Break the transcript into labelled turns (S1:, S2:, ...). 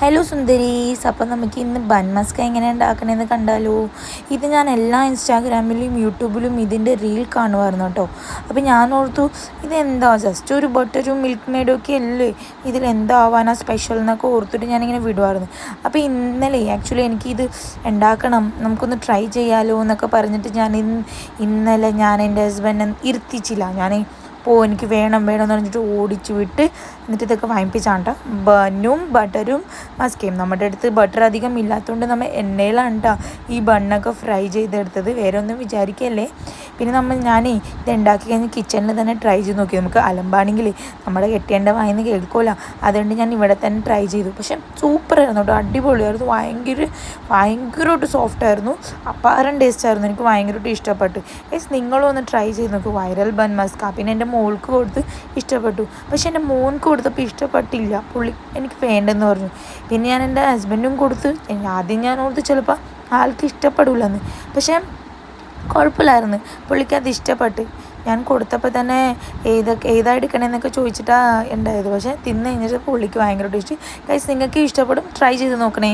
S1: Hello സുന്ദരീസ്, അപ്പം നമുക്ക് ഇന്ന് ബൺ മസ്ക എങ്ങനെ ഉണ്ടാക്കണമെന്ന് കണ്ടാലോ. ഇത് ഞാൻ എല്ലാ ഇൻസ്റ്റാഗ്രാമിലും യൂട്യൂബിലും ഇതിൻ്റെ റീൽ കാണുമായിരുന്നു കേട്ടോ. അപ്പം ഞാൻ ഓർത്തു ഇതെന്താ ജസ്റ്റ് ഒരു ബട്ടറും മിൽക്ക് മെയ്ഡും ഒക്കെ അല്ലേ, ഇതിലെന്താവാനാ സ്പെഷ്യൽ എന്നൊക്കെ ഓർത്തിട്ട് ഞാനിങ്ങനെ വിടുമായിരുന്നു. അപ്പോൾ ഇന്നലെ ആക്ച്വലി എനിക്കിത് ഉണ്ടാക്കണം, നമുക്കൊന്ന് ട്രൈ ചെയ്യാലോ എന്നൊക്കെ പറഞ്ഞിട്ട് ഇന്നലെ ഞാൻ എൻ്റെ ഹസ്ബൻഡിനെ ഇരുത്തിച്ചില്ല. എനിക്ക് വേണം എന്ന് പറഞ്ഞിട്ട് ഓടിച്ചു വിട്ട് എന്നിട്ട് ഇതൊക്കെ വാങ്ങിപ്പിച്ചാണ് കേട്ടോ. ബണ്ണും ബട്ടറും മസ്കയും. നമ്മുടെ അടുത്ത് ബട്ടർ അധികം ഇല്ലാത്തതുകൊണ്ട് നമ്മൾ എണ്ണയിലാണ് കേട്ടോ ഈ ബണ്ണൊക്കെ ഫ്രൈ ചെയ്തെടുത്തത്, വേറെ ഒന്നും വിചാരിക്കല്ലേ. പിന്നെ ഞാനേ ഇത് ഉണ്ടാക്കി കഴിഞ്ഞ് കിച്ചണിൽ തന്നെ ട്രൈ ചെയ്ത് നോക്കി. നമുക്ക് അലമ്പാണെങ്കിൽ നമ്മുടെ കെട്ടിയേണ്ട വായിന്ന് കേൾക്കുമല്ലോ, അതുകൊണ്ട് ഞാൻ ഇവിടെ തന്നെ ട്രൈ ചെയ്തു. പക്ഷെ സൂപ്പറായിരുന്നു കേട്ടോ, അടിപൊളിയായിരുന്നു. ഭയങ്കരമായിട്ട് സോഫ്റ്റായിരുന്നു, അപ്പാരം ടേസ്റ്റായിരുന്നു. എനിക്ക് ഭയങ്കരമായിട്ട് ഇഷ്ടപ്പെട്ടു. നിങ്ങളും ഒന്ന് ട്രൈ ചെയ്ത് നോക്കും വൈറൽ ബൺ മസ്ക. പിന്നെ എൻ്റെ മോൾക്ക് കൊടുത്ത് ഇഷ്ടപ്പെട്ടു, പക്ഷെ എൻ്റെ മോൾക്ക് കൊടുത്തപ്പോൾ ഇഷ്ടപ്പെട്ടില്ല. എനിക്ക് വേണ്ടെന്ന് പറഞ്ഞു. പിന്നെ ഞാൻ എൻ്റെ ഹസ്ബൻഡും കൊടുത്ത്. ആദ്യം ഞാൻ ഓർത്ത് ചിലപ്പോൾ ആൾക്ക് ഇഷ്ടപ്പെടില്ലെന്ന്, പക്ഷേ കുഴപ്പമില്ലായിരുന്നു, പുള്ളിക്ക് അത് ഇഷ്ടപ്പെട്ട്. ഞാൻ കൊടുത്തപ്പോൾ തന്നെ ഏതാ എടുക്കണമെന്നൊക്കെ ചോദിച്ചിട്ടാണ് ഉണ്ടായത്. പക്ഷേ തിന്ന് കഴിഞ്ഞിട്ട് പുള്ളിക്ക് ഭയങ്കരമായിട്ട് ഇഷ്ടം. നിങ്ങൾക്ക് ഇഷ്ടപ്പെടും, ട്രൈ ചെയ്ത് നോക്കണേ.